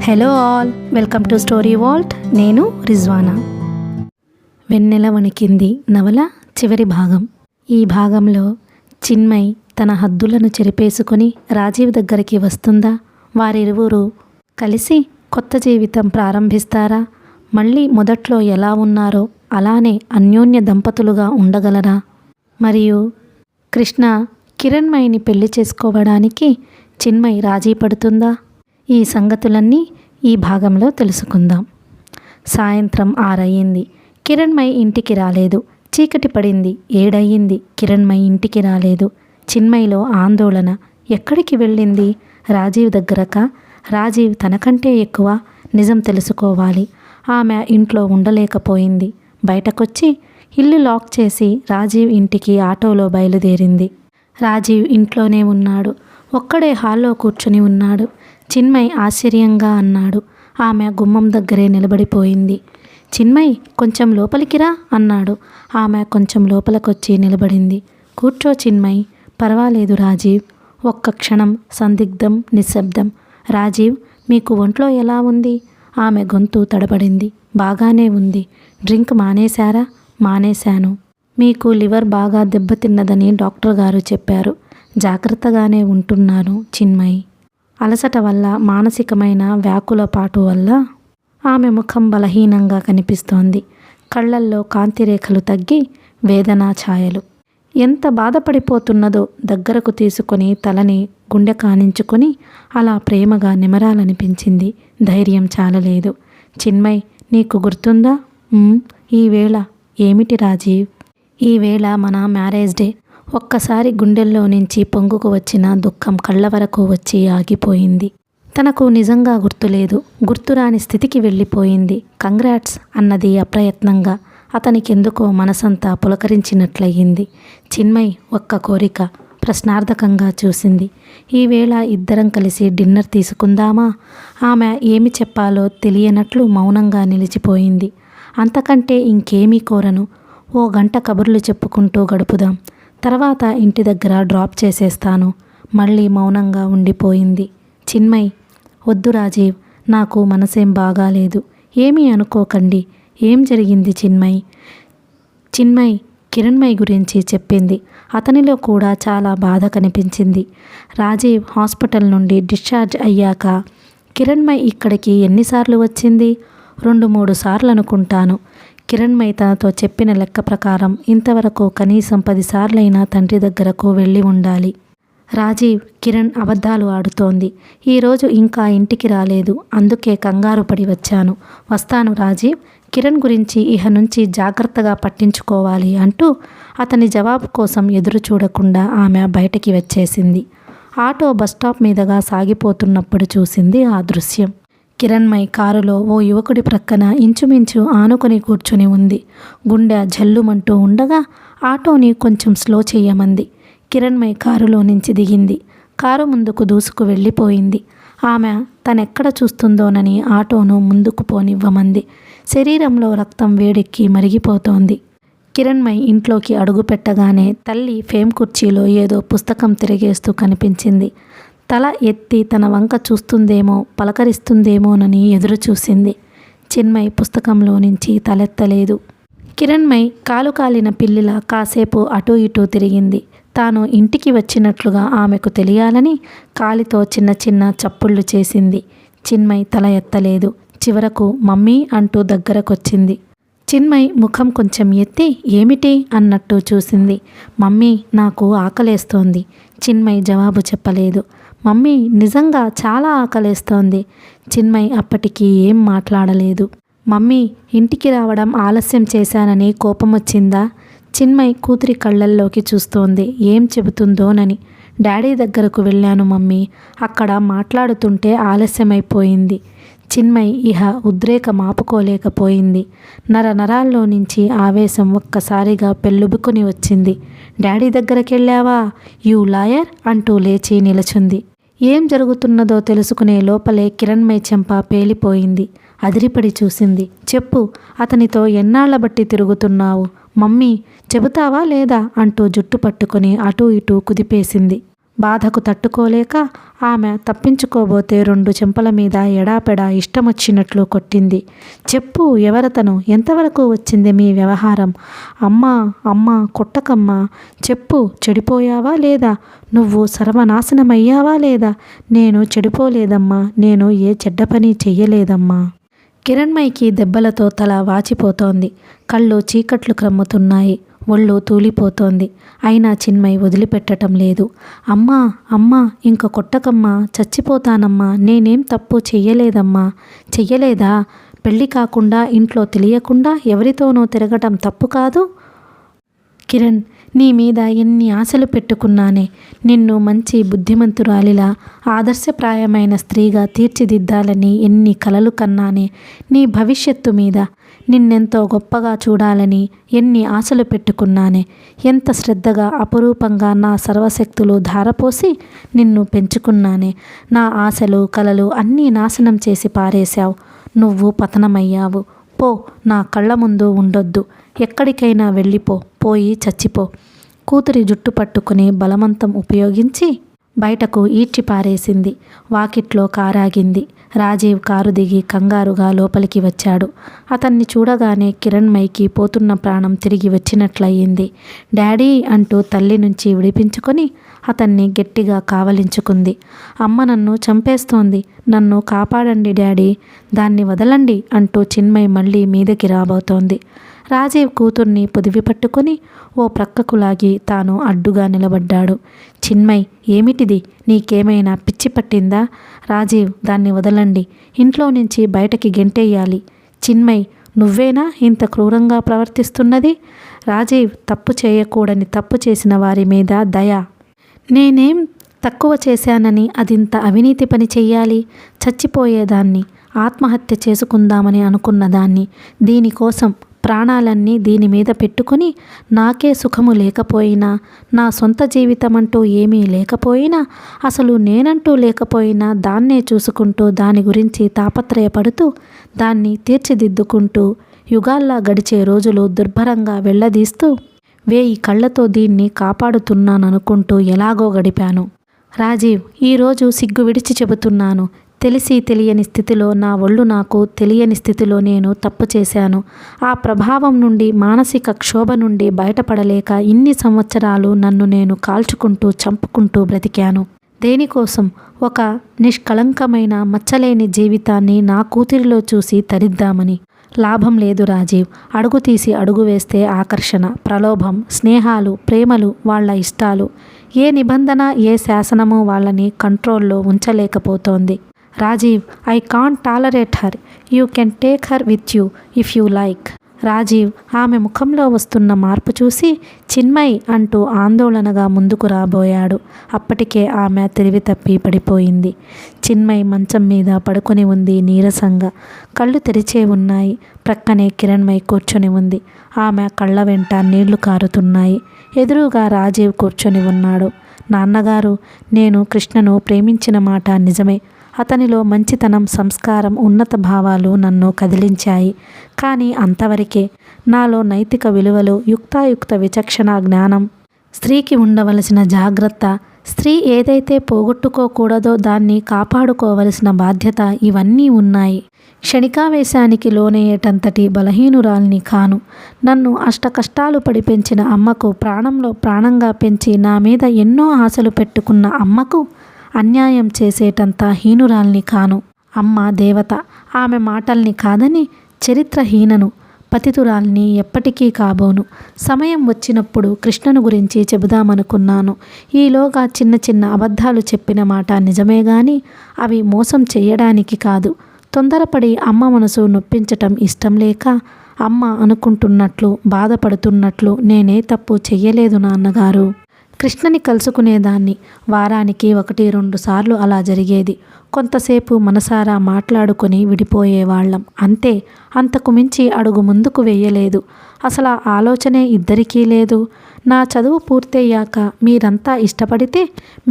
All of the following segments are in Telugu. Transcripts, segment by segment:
Hello all, welcome to story Walt. నేను రిజ్వానా. వెన్నెల వణికింది నవల చివరి భాగం. ఈ భాగంలో చిన్మయ్ తన హద్దులను చెరిపేసుకొని రాజీవ్ దగ్గరికి వస్తుందా? వారిరువురు కలిసి కొత్త జీవితం ప్రారంభిస్తారా? మళ్ళీ మొదట్లో ఎలా ఉన్నారో అలానే అన్యోన్య దంపతులుగా ఉండగలరా? మరియు కృష్ణ కిరణ్మయిని పెళ్లి చేసుకోవడానికి చిన్మయ్ రాజీ పడుతుందా? ఈ సంగతులన్నీ ఈ భాగంలో తెలుసుకుందాం. సాయంత్రం 6 అయ్యింది. కిరణ్మయి ఇంటికి రాలేదు. చీకటి పడింది. 7 అయ్యింది. కిరణ్మయి ఇంటికి రాలేదు. చిన్మయిలో ఆందోళన. ఎక్కడికి వెళ్ళింది? రాజీవ్ దగ్గరకా? రాజీవ్ తనకంటే ఎక్కువ. నిజం తెలుసుకోవాలి. ఆమె ఇంట్లో ఉండలేకపోయింది. బయటకొచ్చి ఇల్లు లాక్ చేసి రాజీవ్ ఇంటికి ఆటోలో బయలుదేరింది. రాజీవ్ ఇంట్లోనే ఉన్నాడు. ఒక్కడే హాల్లో కూర్చుని ఉన్నాడు. చిన్మయ్ ఆశ్చర్యంగా అన్నాడు. ఆమె గుమ్మం దగ్గరే నిలబడిపోయింది. చిన్మయ్, కొంచెం లోపలికి రా అన్నాడు. ఆమె కొంచెం లోపలికొచ్చి నిలబడింది. కూర్చో చిన్మయ్. పర్వాలేదు రాజీవ్. ఒక్క క్షణం సందిగ్ధం, నిశ్శబ్దం. రాజీవ్, మీకు ఒంట్లో ఎలా ఉంది? ఆమె గొంతు తడబడింది. బాగానే ఉంది. డ్రింక్ మానేశారా? మానేశాను. మీకు లివర్ బాగా దెబ్బతిన్నదని డాక్టర్ గారు చెప్పారు. జాగ్రత్తగానే ఉంటున్నాను చిన్మయ్. అలసట వల్ల, మానసికమైన వ్యాకులపాటు వల్ల ఆమె ముఖం బలహీనంగా కనిపిస్తోంది. కళ్ళల్లో కాంతిరేఖలు తగ్గి వేదనా ఛాయలు. ఎంత బాధపడిపోతున్నదో దగ్గరకు తీసుకొని తలని గుండె కానించుకొని అలా ప్రేమగా నిమరాలనిపించింది. ధైర్యం చాలలేదు. చిన్మయ్, నీకు గుర్తుందా? ఈ వేళ ఏమిటి రాజీవ్? ఈ వేళ మన మ్యారేజ్ డే. ఒక్కసారి గుండెల్లో నుంచి పొంగుకు వచ్చిన దుఃఖం కళ్ళ వరకు వచ్చి ఆగిపోయింది. తనకు నిజంగా గుర్తులేదు. గుర్తురాని స్థితికి వెళ్ళిపోయింది. కంగ్రాట్స్ అన్నది అప్రయత్నంగా. అతనికెందుకో మనసంతా పులకరించినట్లయింది. చిన్మయ్ ఒక్క కోరిక ప్రశ్నార్థకంగా చూసింది. ఈవేళ ఇద్దరం కలిసి డిన్నర్ తీసుకుందామా? ఆమె ఏమి చెప్పాలో తెలియనట్లు మౌనంగా నిలిచిపోయింది. అంతకంటే ఇంకేమీ కోరను. 1 గంట కబుర్లు చెప్పుకుంటూ గడుపుదాం. తర్వాత ఇంటి దగ్గర డ్రాప్ చేసేస్తాను. మళ్ళీ మౌనంగా ఉండిపోయింది. చిన్మయ్, వద్దు రాజీవ్, నాకు మనసేం బాగాలేదు. ఏమీ అనుకోకండి. ఏం జరిగింది చిన్మయ్? చిన్మయ్ కిరణ్మయ్ గురించి చెప్పింది. అతనిలో కూడా చాలా బాధ కనిపించింది. రాజీవ్ హాస్పిటల్ నుండి డిశ్చార్జ్ అయ్యాక కిరణ్మయ్ ఇక్కడికి ఎన్నిసార్లు వచ్చింది? 2-3 సార్లు అనుకుంటాను. కిరణ్మయ్ తనతో చెప్పిన లెక్క ప్రకారం ఇంతవరకు కనీసం 10 సార్లైనా తండ్రి దగ్గరకు వెళ్ళి ఉండాలి. రాజీవ్, కిరణ్ అబద్ధాలు ఆడుతోంది. ఈరోజు ఇంకా ఇంటికి రాలేదు. అందుకే కంగారు పడి వచ్చాను. వస్తాను రాజీవ్. కిరణ్ గురించి ఇహ నుంచి జాగ్రత్తగా పట్టించుకోవాలి అంటూ అతని జవాబు కోసం ఎదురు చూడకుండా ఆమె బయటికి వచ్చేసింది. ఆటో బస్టాప్ మీదుగా సాగిపోతున్నప్పుడు చూసింది ఆ దృశ్యం. కిరణ్మయ్ కారులో ఓ యువకుడి ప్రక్కన ఇంచుమించు ఆనుకొని కూర్చుని ఉంది. గుండె జల్లుమంటూ ఉండగా ఆటోని కొంచెం స్లో చేయమంది. కిరణ్మయ్ కారులో నుంచి దిగింది. కారు ముందుకు దూసుకు వెళ్ళిపోయింది. ఆమె తనెక్కడ చూస్తుందోనని ఆటోను ముందుకు పోనివ్వమంది. శరీరంలో రక్తం వేడెక్కి మరిగిపోతోంది. కిరణ్మయ్ ఇంట్లోకి అడుగు పెట్టగానే తల్లి ఫేమ్ కుర్చీలో ఏదో పుస్తకం తిరిగేస్తూ కనిపించింది. తల ఎత్తి తన వంక చూస్తుందేమో, పలకరిస్తుందేమోనని ఎదురు చూసింది. చిన్మయ్ పుస్తకంలో నుంచి తలెత్తలేదు. కిరణ్మయ్ కాలు కాలిన పిల్లిలా కాసేపు అటూ ఇటూ తిరిగింది. తాను ఇంటికి వచ్చినట్లుగా ఆమెకు తెలియాలని కాలితో చిన్న చిన్న చప్పుళ్ళు చేసింది. చిన్మయ్ తల ఎత్తలేదు. చివరకు మమ్మీ అంటూ దగ్గరకొచ్చింది. చిన్మయ్ ముఖం కొంచెం ఎత్తి ఏమిటి అన్నట్టు చూసింది. మమ్మీ, నాకు ఆకలేస్తోంది. చిన్మయ్ జవాబు చెప్పలేదు. మమ్మీ, నిజంగా చాలా ఆకలేస్తోంది. చిన్మయ్ అప్పటికి ఏం మాట్లాడలేదు. మమ్మీ, ఇంటికి రావడం ఆలస్యం చేశానని కోపం వచ్చిందా? చిన్మయ్ కూతురి కళ్ళల్లోకి చూస్తోంది. ఏం చెబుతుందోనని. డాడీ దగ్గరకు వెళ్ళాను మమ్మీ. అక్కడ మాట్లాడుతుంటే ఆలస్యమైపోయింది. చిన్మయ్ ఇహ ఉద్రేకం ఆపుకోలేకపోయింది. నరాల్లో నుంచి ఆవేశం ఒక్కసారిగా పెళ్ళుబుకుని వచ్చింది. డాడీ దగ్గరకెళ్ళావా? యూ లాయర్ అంటూ లేచి నిలచుంది. ఏం జరుగుతున్నదో తెలుసుకునే లోపలే కిరణ్మయ్ చెంప పేలిపోయింది. అదిరిపడి చూసింది. చెప్పు, అతనితో ఎన్నాళ్ల బట్టి తిరుగుతున్నావు? మమ్మీ, చెబుతావా లేదా అంటూ జుట్టు పట్టుకుని అటూ ఇటూ కుదిపేసింది. బాధకు తట్టుకోలేక ఆమె తప్పించుకోబోతే 2 చెంపల మీద ఎడాపెడా ఇష్టమొచ్చినట్లు కొట్టింది. చెప్పు, ఎవరతను? ఎంతవరకు వచ్చింది మీ వ్యవహారం? అమ్మా అమ్మా కొట్టకమ్మా, చెప్పు, చెడిపోయావా లేదా? నువ్వు సర్వనాశనమయ్యావా లేదా? నేను చెడిపోలేదమ్మా, నేను ఏ చెడ్డ పని చెయ్యలేదమ్మా. కిరణ్మయికి దెబ్బలతో తల వాచిపోతోంది. కళ్ళు చీకట్లు క్రమ్ముతున్నాయి. ఒళ్ళు తూలిపోతోంది. అయినా చిన్మయి వదిలిపెట్టడం లేదు. అమ్మా అమ్మా, ఇంక కొట్టకమ్మా, చచ్చిపోతానమ్మా, నేనేం తప్పు చెయ్యలేదమ్మా. చెయ్యలేదా? పెళ్ళి కాకుండా, ఇంట్లో తెలియకుండా ఎవరితోనో తిరగటం తప్పు కాదు? కిరణ్, నీ మీద ఎన్ని ఆశలు పెట్టుకున్నానే. నిన్ను మంచి బుద్ధిమంతురాలిలా, ఆదర్శప్రాయమైన స్త్రీగా తీర్చిదిద్దాలని ఎన్ని కలలు కన్నానే. నీ భవిష్యత్తు మీద, నిన్నెంతో గొప్పగా చూడాలని ఎన్ని ఆశలు పెట్టుకున్నానే. ఎంత శ్రద్ధగా, అపురూపంగా నా సర్వశక్తులు ధారపోసి నిన్ను పెంచుకున్నానే. నా ఆశలు, కలలు అన్నీ నాశనం చేసి పారేశావు. నువ్వు పతనమయ్యావు. పో, నా కళ్ళ ముందు ఉండొద్దు. ఎక్కడికైనా వెళ్ళిపో, పోయి చచ్చిపో. కూతురి జుట్టు పట్టుకుని బలవంతం ఉపయోగించి బయటకు ఈడ్చి పారేసింది. వాకిట్లో కారాగింది. రాజీవ్ కారు దిగి కంగారుగా లోపలికి వచ్చాడు. అతన్ని చూడగానే కిరణ్మయికి పోతున్న ప్రాణం తిరిగి వచ్చినట్లయింది. డాడీ అంటూ తల్లి నుంచి విడిపించుకొని అతన్ని గట్టిగా కావలించుకుంది. అమ్మ నన్ను చంపేస్తోంది, నన్ను కాపాడండి డాడీ, దాన్ని వదలండి అంటూ చిన్మయి మళ్ళీ మీదకి రాబోతోంది. రాజీవ్ కూతుర్ని పొదివి పట్టుకొని ఓ ప్రక్కకు లాగి తాను అడ్డుగా నిలబడ్డాడు. చిన్మయ్, ఏమిటిది? నీకేమైనా పిచ్చి పట్టిందా? రాజీవ్, దాన్ని వదలండి, ఇంట్లో నుంచి బయటకి గెంటేయాలి. చిన్మయ్, నువ్వేనా ఇంత క్రూరంగా ప్రవర్తిస్తున్నది? రాజీవ్, తప్పు చేయకూడని తప్పు చేసిన వారి మీద దయ. నేనేం తక్కువ చేశానని అదింత అవినీతి పని చెయ్యాలి? చచ్చిపోయేదాన్ని, ఆత్మహత్య చేసుకుందామని అనుకున్నదాన్ని. దీనికోసం ప్రాణాలన్నీ దీని మీద పెట్టుకుని నాకే సుఖము లేకపోయినా, నా సొంత జీవితం అంటూ ఏమీ లేకపోయినా, అసలు నేనంటూ లేకపోయినా దాన్నే చూసుకుంటూ, దాని గురించి తాపత్రయపడుతూ, దాన్ని తీర్చిదిద్దుకుంటూ యుగాల్లా గడిచే రోజులు దుర్భరంగా వెళ్ళదీస్తూ 1000 కళ్ళతో దీన్ని కాపాడుతున్నాననుకుంటూ ఎలాగో గడిపాను. రాజీవ్, ఈరోజు సిగ్గు విడిచి చెబుతున్నాను. తెలిసి తెలియని స్థితిలో, నా ఒళ్ళు నాకు తెలియని స్థితిలో నేను తప్పు చేశాను. ఆ ప్రభావం నుండి, మానసిక క్షోభ నుండి బయటపడలేక ఇన్ని సంవత్సరాలు నన్ను నేను కాల్చుకుంటూ చంపుకుంటూ బ్రతికాను. దేనికోసం? ఒక నిష్కళంకమైన మచ్చలేని జీవితాన్ని నా కూతురిలో చూసి తరిద్దామని. లాభం లేదు రాజీవ్. అడుగు తీసి అడుగు వేస్తే ఆకర్షణ, ప్రలోభం, స్నేహాలు, ప్రేమలు, వాళ్ళ ఇష్టాలు, ఏ నిబంధన, ఏ శాసనము వాళ్ళని కంట్రోల్లో ఉంచలేకపోతోంది. Rajiv, I can't tolerate her. You can take her with you if you like. Rajiv ఆమె ముఖంలో వస్తున్న మార్పు చూసి చిన్మయ్ అంటూ ఆందోళనగా ముందుకు రాబోయాడు. అప్పటికే ఆమె తెలివి తప్పి పడిపోయింది. చిన్మయ్ మంచం మీద పడుకొని ఉంది నీరసంగా. కళ్ళు తెరిచే ఉన్నాయి. ప్రక్కనే కిరణ్మయ్ కూర్చొని ఉంది. ఆమె కళ్ళ వెంట నీళ్లు కారుతున్నాయి. ఎదురుగా రాజీవ్ కూర్చొని ఉన్నాడు. నాన్నగారు, నేను కృష్ణను ప్రేమించిన మాట నిజమే. అతనిలో మంచితనం, సంస్కారం, ఉన్నత భావాలు నన్ను కదిలించాయి. కానీ అంతవరకే. నాలో నైతిక విలువలు, యుక్తాయుక్త విచక్షణ జ్ఞానం, స్త్రీకి ఉండవలసిన జాగ్రత్త, స్త్రీ ఏదైతే పోగొట్టుకోకూడదో దాన్ని కాపాడుకోవలసిన బాధ్యత, ఇవన్నీ ఉన్నాయి. క్షణికావేశానికి లోనయ్యేటంతటి బలహీనురాల్ని కాను. నన్ను అష్టకష్టాలు పడి పెంచిన అమ్మకు, ప్రాణంలో ప్రాణంగా పెంచి నా మీద ఎన్నో ఆశలు పెట్టుకున్న అమ్మకు అన్యాయం చేసేటంత హీనురాల్ని కాను. అమ్మ దేవత. ఆమె మాటల్ని కాదని చరిత్రహీనను, పతితురాల్ని ఎప్పటికీ కాబోను. సమయం వచ్చినప్పుడు కృష్ణను గురించి చెబుదామనుకున్నాను. ఈలోగా చిన్న చిన్న అబద్ధాలు చెప్పిన మాట నిజమే గాని అవి మోసం చెయ్యడానికి కాదు. తొందరపడి అమ్మ మనసు నొప్పించటం ఇష్టం లేక అమ్మ అనుకుంటున్నట్లు, బాధపడుతున్నట్లు నేనే తప్పు చెయ్యలేదు నాన్నగారు. కృష్ణని కలుసుకునేదాన్ని. వారానికి 1-2 సార్లు అలా జరిగేది. కొంతసేపు మనసారా మాట్లాడుకొని విడిపోయేవాళ్ళం. అంతే. అంతకు మించి అడుగు ముందుకు వేయలేదు. అసలు ఆ ఆలోచనే ఇద్దరికీ లేదు. నా చదువు పూర్తయ్యాక మీరంతా ఇష్టపడితే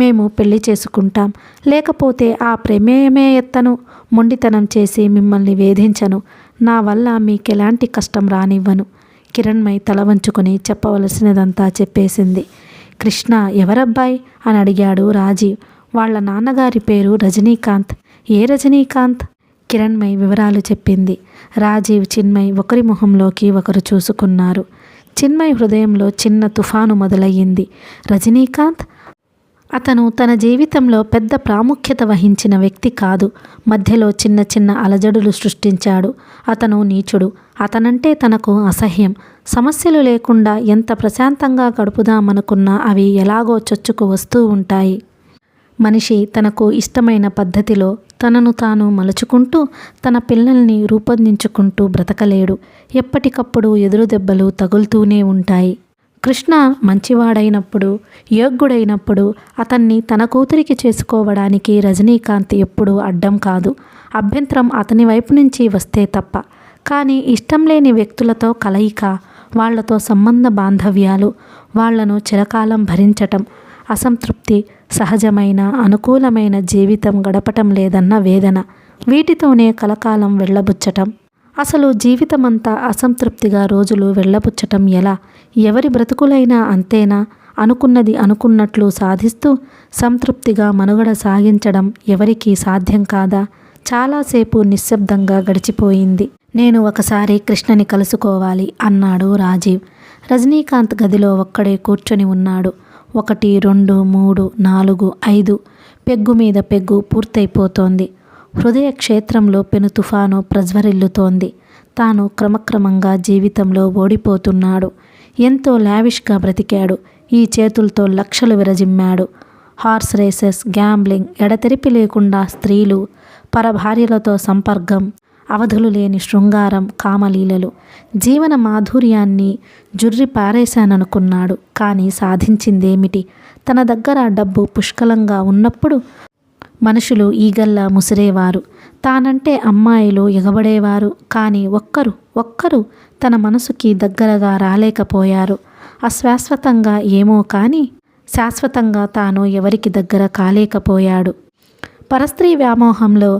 మేము పెళ్లి చేసుకుంటాం. లేకపోతే ఆ ప్రమేయమే ఎత్తను. మొండితనం చేసి మిమ్మల్ని వేధించను. నా వల్ల మీకెలాంటి కష్టం రానివ్వను. కిరణ్మయ్ తల వంచుకొని చెప్పవలసినదంతా చెప్పేసింది. కృష్ణ ఎవరబ్బాయి అని అడిగాడు రాజీవ్. వాళ్ళ నాన్నగారి పేరు రజనీకాంత్. ఏ రజనీకాంత్? కిరణ్మయి వివరాలు చెప్పింది. రాజీవ్, చిన్మయ్ ఒకరి మొహంలోకి ఒకరు చూసుకున్నారు. చిన్మయ్ హృదయంలో చిన్న తుఫాను మొదలయ్యింది. రజనీకాంత్? అతను తన జీవితంలో పెద్ద ప్రాముఖ్యత వహించిన వ్యక్తి కాదు. మధ్యలో చిన్న చిన్న అలజడులు సృష్టించాడు. అతను నీచుడు. అతనంటే తనకు అసహ్యం. సమస్యలు లేకుండా ఎంత ప్రశాంతంగా గడుపుదామనుకున్నా అవి ఎలాగో చొచ్చుకు వస్తూ ఉంటాయి. మనిషి తనకు ఇష్టమైన పద్ధతిలో తనను తాను మలుచుకుంటూ తన పిల్లల్ని రూపొందించుకుంటూ బ్రతకలేడు. ఎప్పటికప్పుడు ఎదురుదెబ్బలు తగులుతూనే ఉంటాయి. కృష్ణ మంచివాడైనప్పుడు, యోగ్యుడైనప్పుడు అతన్ని తన కూతురికి చేసుకోవడానికి రజనీకాంత్ ఎప్పుడూ అడ్డం కాదు. అభ్యంతరం అతని వైపు నుంచి వస్తే తప్ప. కానీ ఇష్టం లేని వ్యక్తులతో కలయిక, వాళ్లతో సంబంధ బాంధవ్యాలు, వాళ్లను చిరకాలం భరించటం, అసంతృప్తి, సహజమైన అనుకూలమైన జీవితం గడపటం లేదన్న వేదన, వీటితోనే కలకాలం వెళ్ళబుచ్చటం. అసలు జీవితమంతా అసంతృప్తిగా రోజులు వెళ్ళబుచ్చటం ఎలా? ఎవరి బ్రతుకులైనా అంతేనా? అనుకున్నది అనుకున్నట్లు సాధిస్తూ సంతృప్తిగా మనుగడ సాగించడం ఎవరికీ సాధ్యం కాదా? చాలాసేపు నిశ్శబ్దంగా గడిచిపోయింది. నేను ఒకసారి కృష్ణని కలుసుకోవాలి అన్నాడు రాజీవ్. రజనీకాంత్ గదిలో ఒక్కడే కూర్చొని ఉన్నాడు. 1, 2, 3, 4, 5 పెగ్గు మీద పెగ్గు పూర్తయిపోతోంది. హృదయ క్షేత్రంలో పెను తుఫాను ప్రజ్వరిల్లుతోంది. తాను క్రమక్రమంగా జీవితంలో ఓడిపోతున్నాడు. ఎంతో లావిష్గా బ్రతికాడు. ఈ చేతులతో లక్షలు విరజిమ్మాడు. హార్స్ రేసెస్, గ్యాంబ్లింగ్, ఎడతెరిపి లేకుండా స్త్రీలు, పరభార్యలతో సంపర్కం, అవధులు లేని శృంగారం, కామలీలలు, జీవన మాధుర్యాన్ని జుర్రి పారేశాననుకున్నాడు. కానీ సాధించిందేమిటి? తన దగ్గర డబ్బు పుష్కలంగా ఉన్నప్పుడు మనుషులు ఈగల్లా ముసిరేవారు. తానంటే అమ్మాయిలు ఎగబడేవారు. కానీ ఒక్కరు తన మనసుకి దగ్గరగా రాలేకపోయారు. అశాశ్వతంగా ఏమో కానీ శాశ్వతంగా తాను ఎవరికి దగ్గర కాలేకపోయాడు. పరస్త్రీ వ్యామోహంలో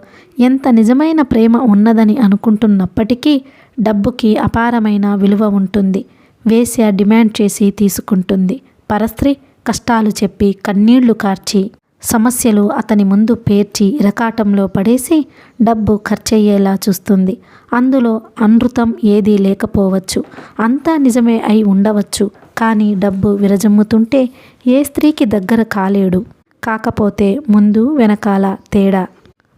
ఎంత నిజమైన ప్రేమ ఉన్నదని అనుకుంటున్నప్పటికీ డబ్బుకి అపారమైన విలువ ఉంటుంది. వేశ్య డిమాండ్ చేసి తీసుకుంటుంది. పరస్త్రీ కష్టాలు చెప్పి కన్నీళ్లు కార్చి సమస్యలు అతని ముందు పేర్చి ఇరకాటంలో పడేసి డబ్బు ఖర్చయ్యేలా చూస్తుంది. అందులో అనృతం ఏదీ లేకపోవచ్చు. అంతా నిజమే అయి ఉండవచ్చు. కానీ డబ్బు విరజమ్ముతుంటే ఏ స్త్రీకి దగ్గర కాలేడు. కాకపోతే ముందు వెనకాల తేడా.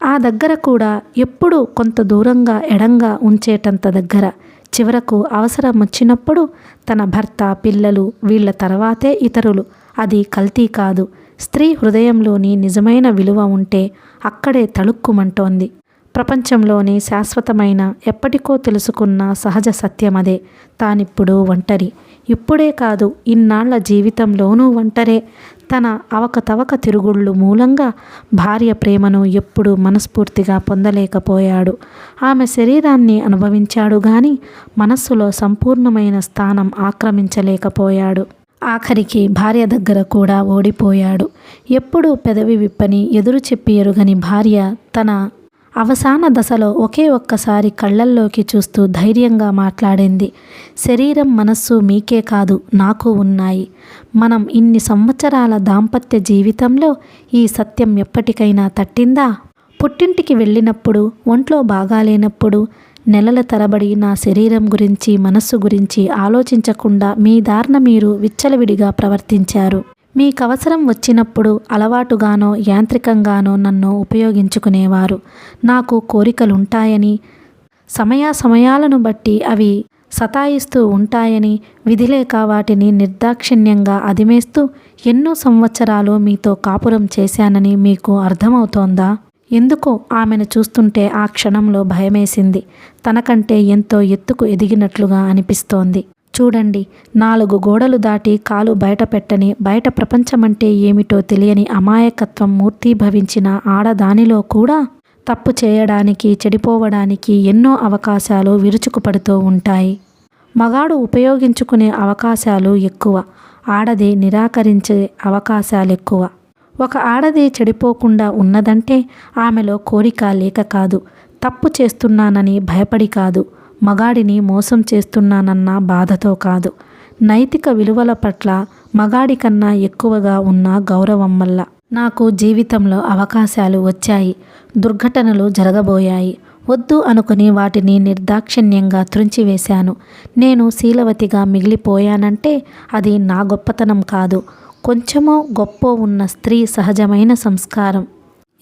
ఆ దగ్గర కూడా ఎప్పుడూ కొంత దూరంగా ఎడంగా ఉంచేటంత దగ్గర. చివరకు అవసరం వచ్చినప్పుడు తన భర్త, పిల్లలు, వీళ్ల తర్వాతే ఇతరులు. అది కల్తీ కాదు. స్త్రీ హృదయంలోని నిజమైన విలువ ఉంటే అక్కడే తళుక్కుమంటోంది. ప్రపంచంలోని శాశ్వతమైన, ఎప్పటికో తెలుసుకున్న సహజ సత్యమదే. తానిప్పుడు ఒంటరి. ఇప్పుడే కాదు, ఇన్నాళ్ల జీవితంలోనూ ఒంటరే. తన అవకతవక తిరుగుళ్ళు మూలంగా భార్య ప్రేమను ఎప్పుడూ మనస్ఫూర్తిగా పొందలేకపోయాడు. ఆమె శరీరాన్ని అనుభవించాడు గాని మనస్సులో సంపూర్ణమైన స్థానం ఆక్రమించలేకపోయాడు. ఆఖరికి భార్య దగ్గర కూడా ఓడిపోయాడు. ఎప్పుడూ పెదవి విప్పని, ఎదురు చెప్పి ఎరుగని భార్య తన అవసాన దశలో ఒకే ఒక్కసారి కళ్ళల్లోకి చూస్తూ ధైర్యంగా మాట్లాడింది. శరీరం, మనస్సు మీకే కాదు నాకు ఉన్నాయి. మనం ఇన్ని సంవత్సరాల దాంపత్య జీవితంలో ఈ సత్యం ఎప్పటికైనా తట్టిందా? పుట్టింటికి వెళ్ళినప్పుడు, ఒంట్లో బాగాలేనప్పుడు నెలల తరబడి నా శరీరం గురించి, మనస్సు గురించి ఆలోచించకుండా మీ దారిన మీరు విచ్చలవిడిగా ప్రవర్తించారు. మీకవసరం వచ్చినప్పుడు అలవాటుగానో యాంత్రికంగానో నన్ను ఉపయోగించుకునేవారు. నాకు కోరికలుంటాయని, సమయాలను బట్టి అవి సతాయిస్తూ ఉంటాయని, విధిలేక వాటిని నిర్దాక్షిణ్యంగా అదిమేస్తూ ఎన్నో సంవత్సరాలు మీతో కాపురం చేశానని మీకు అర్థమవుతోందా? ఎందుకో ఆమెను చూస్తుంటే ఆ క్షణంలో భయమేసింది. తనకంటే ఎంతో ఎత్తుకు ఎదిగినట్లుగా అనిపిస్తోంది. చూడండి, 4 గోడలు దాటి కాలు బయట పెట్టని, బయట ప్రపంచమంటే ఏమిటో తెలియని అమాయకత్వం మూర్తీభవించిన ఆడదానిలో కూడా తప్పు చేయడానికి, చెడిపోవడానికి ఎన్నో అవకాశాలు విరుచుకుపడుతూ ఉంటాయి. మగాడు ఉపయోగించుకునే అవకాశాలు ఎక్కువ, ఆడది నిరాకరించే అవకాశాలెక్కువ. ఒక ఆడది చెడిపోకుండా ఉన్నదంటే ఆమెలో కోరిక లేక కాదు, తప్పు చేస్తున్నానని భయపడి కాదు, మగాడిని మోసం చేస్తున్నానన్న బాధతో కాదు. నైతిక విలువల పట్ల, మగాడి కన్నా ఎక్కువగా ఉన్న గౌరవం వల్ల. నాకు జీవితంలో అవకాశాలు వచ్చాయి, దుర్ఘటనలు జరగబోయాయి. వద్దు అనుకుని వాటిని నిర్దాక్షిణ్యంగా త్రుంచివేశాను. నేను శీలవతిగా మిగిలిపోయానంటే అది నా గొప్పతనం కాదు, కొంచెమో గొప్పో ఉన్న స్త్రీ సహజమైన సంస్కారం.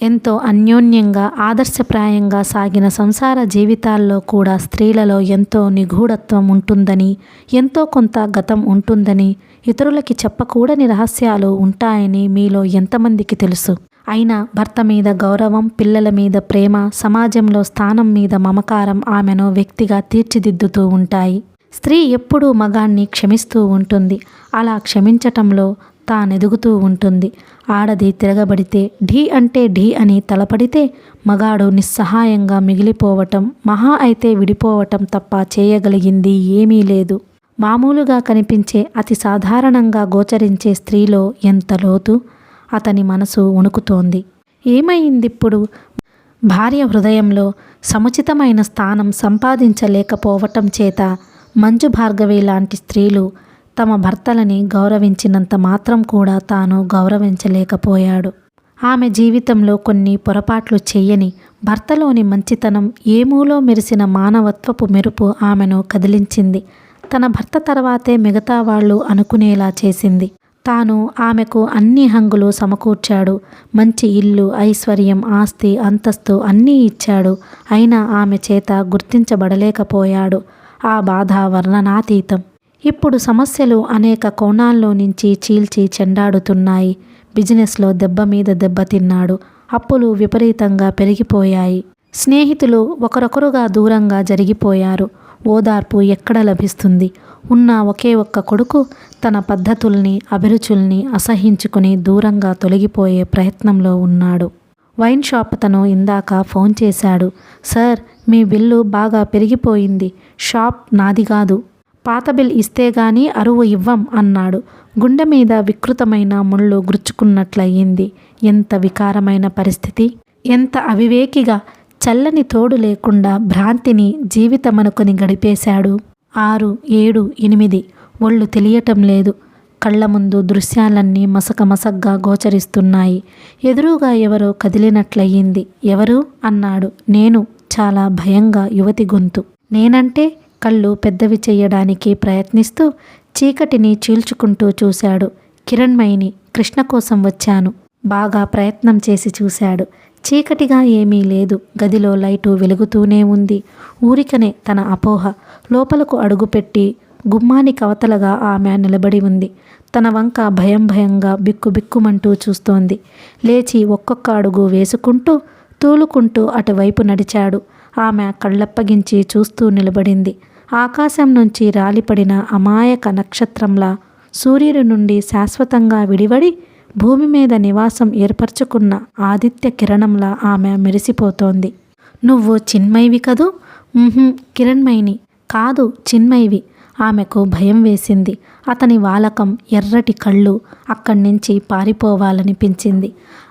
ఎంతో అన్యోన్యంగా ఆదర్శప్రాయంగా సాగిన సంసార జీవితాల్లో కూడా స్త్రీలలో ఎంతో నిగూఢత్వం ఉంటుందని, ఎంతో కొంత గతం ఉంటుందని, ఇతరులకి చెప్పకూడని రహస్యాలు ఉంటాయని మీలో ఎంతమందికి తెలుసు? అయినా భర్త మీద గౌరవం, పిల్లల మీద ప్రేమ, సమాజంలో స్థానం మీద మమకారం ఆమెను వ్యక్తిగా తీర్చిదిద్దుతూ ఉంటాయి. స్త్రీ ఎప్పుడూ మగాణ్ణి క్షమిస్తూ ఉంటుంది. అలా క్షమించటంలో తానెదుగుతూ ఉంటుంది. ఆడది తిరగబడితే ఢీ అంటే ఢీ అని తలపడితే మగాడు నిస్సహాయంగా మిగిలిపోవటం, మహా అయితే విడిపోవటం తప్ప చేయగలిగింది ఏమీ లేదు. మామూలుగా కనిపించే అతి సాధారణంగా గోచరించే స్త్రీలో ఎంత లోతు! అతని మనసు వణుకుతోంది. ఏమైందిప్పుడు? భార్య హృదయంలో సముచితమైన స్థానం సంపాదించలేకపోవటం చేత మంజు భార్గవి లాంటి స్త్రీలు తమ భర్తలని గౌరవించినంత మాత్రం కూడా తాను గౌరవించలేకపోయాడు. ఆమె జీవితంలో కొన్ని పొరపాట్లు చెయ్యని భర్తలోని మంచితనం, ఏమూలో మెరిసిన మానవత్వపు మెరుపు ఆమెను కదిలించింది. తన భర్త తర్వాతే మిగతా వాళ్ళు అనుకునేలా చేసింది. తాను ఆమెకు అన్ని హంగులు సమకూర్చాడు. మంచి ఇల్లు, ఐశ్వర్యం, ఆస్తి, అంతస్తు అన్నీ ఇచ్చాడు. అయినా ఆమె చేత గుర్తించబడలేకపోయాడు. ఆ బాధ వర్ణనాతీతం. ఇప్పుడు సమస్యలు అనేక కోణాల్లో నుంచి చీల్చి చెండాడుతున్నాయి. బిజినెస్లో దెబ్బ మీద దెబ్బ తిన్నాడు. అప్పులు విపరీతంగా పెరిగిపోయాయి. స్నేహితులు ఒకరొకరుగా దూరంగా జరిగిపోయారు. ఓదార్పు ఎక్కడ లభిస్తుంది? ఉన్న ఒకే ఒక్క కొడుకు తన పద్ధతుల్ని, అభిరుచుల్ని అసహించుకుని దూరంగా తొలగిపోయే ప్రయత్నంలో ఉన్నాడు. వైన్ షాప్ అతను ఇందాక ఫోన్ చేశాడు. సార్, మీ బిల్లు బాగా పెరిగిపోయింది. షాప్ నాది కాదు. పాత బిల్ ఇస్తే గానీ అరువు ఇవ్వం అన్నాడు. గుండె మీద వికృతమైన ముళ్ళు గుచ్చుకున్నట్లయింది. ఎంత వికారమైన పరిస్థితి! ఎంత అవివేకిగా, చల్లని తోడు లేకుండా భ్రాంతిని జీవితమనుకొని గడిపేశాడు. 6, 7, 8 ఒళ్ళు తెలియటం లేదు. కళ్ళ ముందు దృశ్యాలన్నీ మసకమసగ్గా గోచరిస్తున్నాయి. ఎదురుగా ఎవరో కదిలినట్లయింది. ఎవరు అన్నాడు. నేను, చాలా భయంగా యువతి గొంతు. నేనంటే? కళ్ళు పెద్దవి చెయ్యడానికి ప్రయత్నిస్తూ చీకటిని చీల్చుకుంటూ చూశాడు. కిరణ్మయిని, కృష్ణ కోసం వచ్చాను. బాగా ప్రయత్నం చేసి చూశాడు. చీకటిగా ఏమీ లేదు. గదిలో లైటు వెలుగుతూనే ఉంది. ఊరికనే తన అపోహ. లోపలకు అడుగుపెట్టి గుమ్మానికి అవతలగా ఆమె నిలబడి ఉంది. తన వంక భయం భయంగా బిక్కుబిక్కుమంటూ చూస్తోంది. లేచి ఒక్కొక్క అడుగు వేసుకుంటూ తూలుకుంటూ అటువైపు నడిచాడు. ఆమె కళ్ళప్పగించి చూస్తూ నిలబడింది. ఆకాశం నుంచి రాలిపడిన అమాయక నక్షత్రంలా సూర్యుడి నుండి శాశ్వతంగా విడివడి భూమి మీద నివాసం ఏర్పరచుకున్న ఆదిత్య కిరణంలా ఆమె మెరిసిపోతోంది. నువ్వు చిన్మయివి కదూ? కిరణ్మయిని కాదు, చిన్మయివి. ఆమెకు భయం వేసింది. అతని వాలకం, ఎర్రటి కళ్ళు అక్కడి నుంచి పారిపోవాలనిపించింది.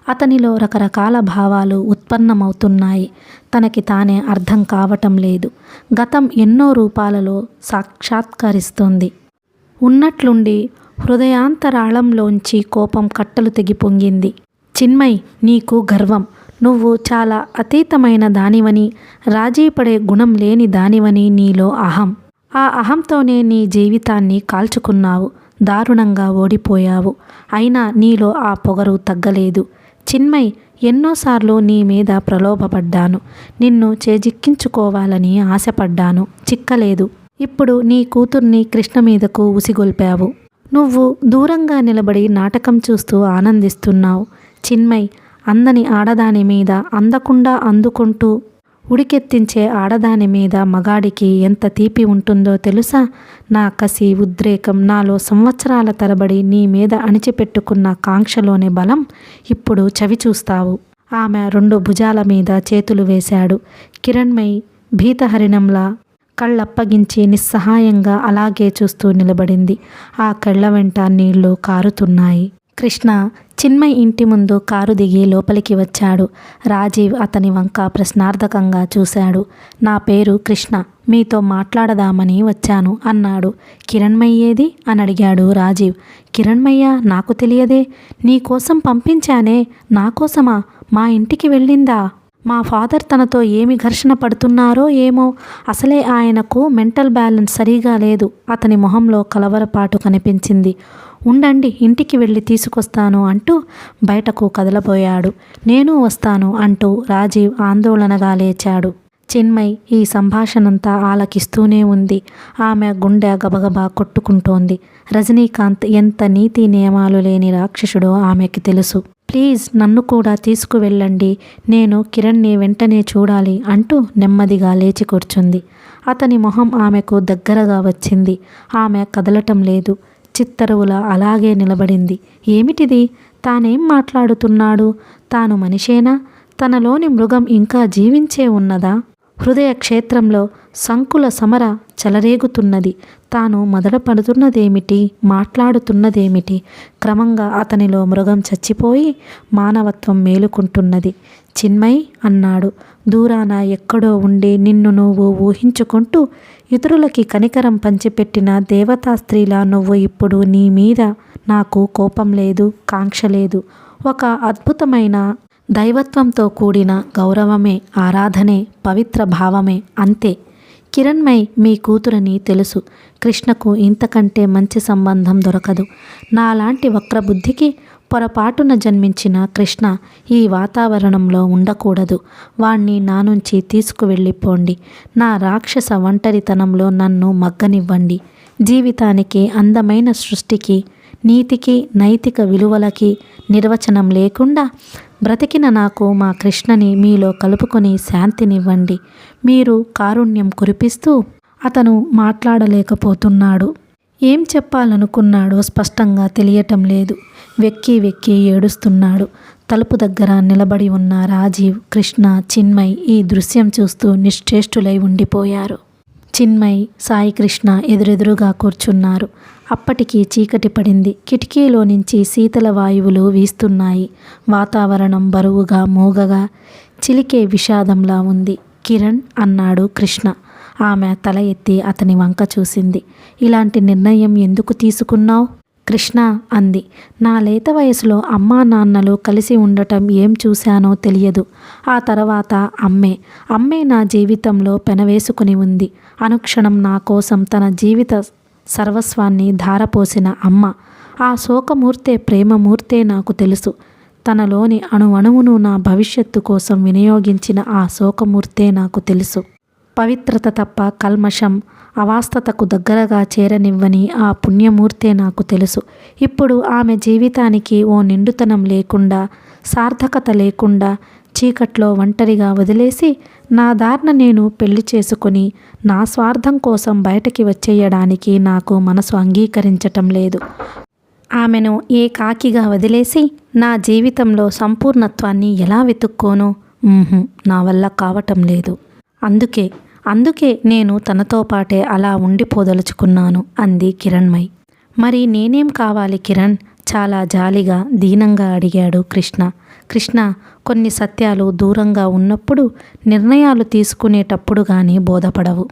అతనిలో రకరకాల భావాలు ఉత్పన్నమవుతున్నాయి. తనకి తానే అర్థం కావటం లేదు. గతం ఎన్నో రూపాలలో సాక్షాత్కరిస్తుంది. ఉన్నట్లుండి హృదయాంతరాళంలోంచి కోపం కట్టలు తెగి పొంగింది. చిన్మయ్, నీకు గర్వం. నువ్వు చాలా అతీతమైన దానివని, రాజీపడే గుణం లేని దానివని నీలో అహం. ఆ అహంతోనే నీ జీవితాన్ని కాల్చుకున్నావు. దారుణంగా ఓడిపోయావు. అయినా నీలో ఆ పొగరు తగ్గలేదు. చిన్మయ్, ఎన్నోసార్లు నీ మీద ప్రలోభపడ్డాను. నిన్ను చేజిక్కించుకోవాలని ఆశపడ్డాను. చిక్కలేదు. ఇప్పుడు నీ కూతుర్ని కృష్ణ మీదకు ఉసిగొల్పావు. నువ్వు దూరంగా నిలబడి నాటకం చూస్తూ ఆనందిస్తున్నావు. చిన్మయ్, అందని ఆడదాని మీద, అందకుండా అందుకుంటూ ఉడికెత్తించే ఆడదాని మీద మగాడికి ఎంత తీపి ఉంటుందో తెలుసా? నా కసి, ఉద్రేకం, నాలో సంవత్సరాల తరబడి నీ మీద అణిచిపెట్టుకున్న కాంక్షలోని బలం ఇప్పుడు చవి చూస్తావు. ఆమె 2 భుజాల మీద చేతులు వేశాడు. కిరణ్మయి భీతహరిణంలా కళ్ళప్పగించి నిస్సహాయంగా అలాగే చూస్తూ నిలబడింది. ఆ కళ్ళ వెంట నీళ్లు కారుతున్నాయి. కృష్ణ చిన్మయ్ ఇంటి ముందు కారు దిగి లోపలికి వచ్చాడు. రాజీవ్ అతని వంక ప్రశ్నార్థకంగా చూశాడు. నా పేరు కృష్ణ. మీతో మాట్లాడదామని వచ్చాను అన్నాడు. కిరణ్మయ్య ఏది అని అడిగాడు రాజీవ్. కిరణ్మయ్య నాకు తెలియదే, నీకోసం పంపించానే. నాకోసమా? మా ఇంటికి వెళ్ళిందా? మా ఫాదర్ తనతో ఏమి ఘర్షణ పడుతున్నారో ఏమో. అసలే ఆయనకు మెంటల్ బ్యాలెన్స్ సరిగా లేదు. అతని మొహంలో కలవరపాటు కనిపించింది. ఉండండి, ఇంటికి వెళ్ళి తీసుకొస్తాను అంటూ బయటకు కదలబోయాడు. నేను వస్తాను అంటూ రాజీవ్ ఆందోళనగా లేచాడు. చిన్మయ్ ఈ సంభాషణంతా ఆలకిస్తూనే ఉంది. ఆమె గుండె గబగబా కొట్టుకుంటోంది. రజనీకాంత్ ఎంత నీతి నియమాలు లేని రాక్షసుడో ఆమెకి తెలుసు. ప్లీజ్ నన్ను కూడా తీసుకువెళ్ళండి, నేను కిరణ్ని వెంటనే చూడాలి అంటూ నెమ్మదిగా లేచి కూర్చుంది. అతని మొహం ఆమెకు దగ్గరగా వచ్చింది. ఆమె కదలటం లేదు. చిత్తరువులా అలాగే నిలబడింది. ఏమిటిది? తానేం మాట్లాడుతున్నాడు? తాను మనిషేనా? తనలోని మృగం ఇంకా జీవించే ఉన్నదా? హృదయ క్షేత్రంలో సంకుల సమర చెలరేగుతున్నది. తాను మదడపడుతున్నదేమిటి? మాట్లాడుతున్నదేమిటి? క్రమంగా అతనిలో మృగం చచ్చిపోయి మానవత్వం మేలుకుంటున్నది. చిన్మయ్ అన్నాడు. దూరాన ఎక్కడో ఉండి నిన్ను నువ్వు ఊహించుకుంటూ ఇతరులకి కనికరం పంచిపెట్టిన దేవతా స్త్రీలా నువ్వు ఇప్పుడు నీ మీద నాకు కోపం లేదు, కాంక్ష లేదు. ఒక అద్భుతమైన దైవత్వంతో కూడిన గౌరవమే, ఆరాధనే, పవిత్ర భావమే, అంతే. కిరణ్మయ్ మీ కూతురని తెలుసు. కృష్ణకు ఇంతకంటే మంచి సంబంధం దొరకదు. నాలాంటి వక్రబుద్ధికి పొరపాటున జన్మించిన కృష్ణ ఈ వాతావరణంలో ఉండకూడదు. వాణ్ణి నా నుంచి తీసుకువెళ్ళిపోండి. నా రాక్షస ఒంటరితనంలో నన్ను మగ్గనివ్వండి. జీవితానికి, అందమైన సృష్టికి, నీతికి, నైతిక విలువలకి నిర్వచనం లేకుండా బ్రతికిన నాకు మా కృష్ణని మీలో కలుపుకొని శాంతినివ్వండి. మీరు కారుణ్యం కురిపిస్తూ. అతను మాట్లాడలేకపోతున్నాడు. ఏం చెప్పాలనుకున్నాడో స్పష్టంగా తెలియటం లేదు. వెక్కి వెక్కి ఏడుస్తున్నాడు. తలుపు దగ్గర నిలబడి ఉన్న రాజీవ్, కృష్ణ, చిన్మయ్ ఈ దృశ్యం చూస్తూ నిశ్చేష్టులై ఉండిపోయారు. చిన్మయ్, సాయి కృష్ణ ఎదురెదురుగా కూర్చున్నారు. అప్పటికి చీకటి పడింది. కిటికీలో నుంచి శీతల వాయువులు వీస్తున్నాయి. వాతావరణం బరువుగా, మూగగా, చిలికే విషాదంలా ఉంది. కిరణ్ అన్నాడు కృష్ణ. ఆమె తల ఎత్తి అతని వంక చూసింది. ఇలాంటి నిర్ణయం ఎందుకు తీసుకున్నావు? కృష్ణ అంది. నా లేత వయసులో అమ్మా నాన్నలు కలిసి ఉండటం ఏం చూశానో తెలియదు. ఆ తర్వాత అమ్మే నా జీవితంలో పెనవేసుకుని ఉంది. అనుక్షణం నా కోసం తన జీవిత సర్వస్వాన్ని ధారపోసిన అమ్మ. ఆ శోకమూర్తే, ప్రేమమూర్తే నాకు తెలుసు. తనలోని అణువణువును నా భవిష్యత్తు కోసం వినియోగించిన ఆ శోకమూర్తే నాకు తెలుసు. పవిత్రత తప్ప కల్మషం, అవాస్తతకు దగ్గరగా చేరనివ్వని ఆ పుణ్యమూర్తే నాకు తెలుసు. ఇప్పుడు ఆమె జీవితానికి ఓ నిండుతనం లేకుండా, సార్థకత లేకుండా, చీకట్లో ఒంటరిగా వదిలేసి నా దారిన నేను పెళ్లి చేసుకుని నా స్వార్థం కోసం బయటకి వచ్చేయడానికి నాకు మనసు అంగీకరించటం లేదు. ఆమెను ఏకాకిగా వదిలేసి నా జీవితంలో సంపూర్ణత్వాన్ని ఎలా వెతుక్కోను? నా వల్ల కావటం లేదు. అందుకే నేను తనతో పాటే అలా ఉండిపోదలుచుకున్నాను అంది కిరణ్మయ్. మరి నేనేం కావాలి కిరణ్? చాలా జాలిగా, దీనంగా అడిగాడు కృష్ణ. కొన్ని సత్యాలు దూరంగా ఉన్నప్పుడు నిర్ణయాలు తీసుకునేటప్పుడు కానీ బోధపడవు.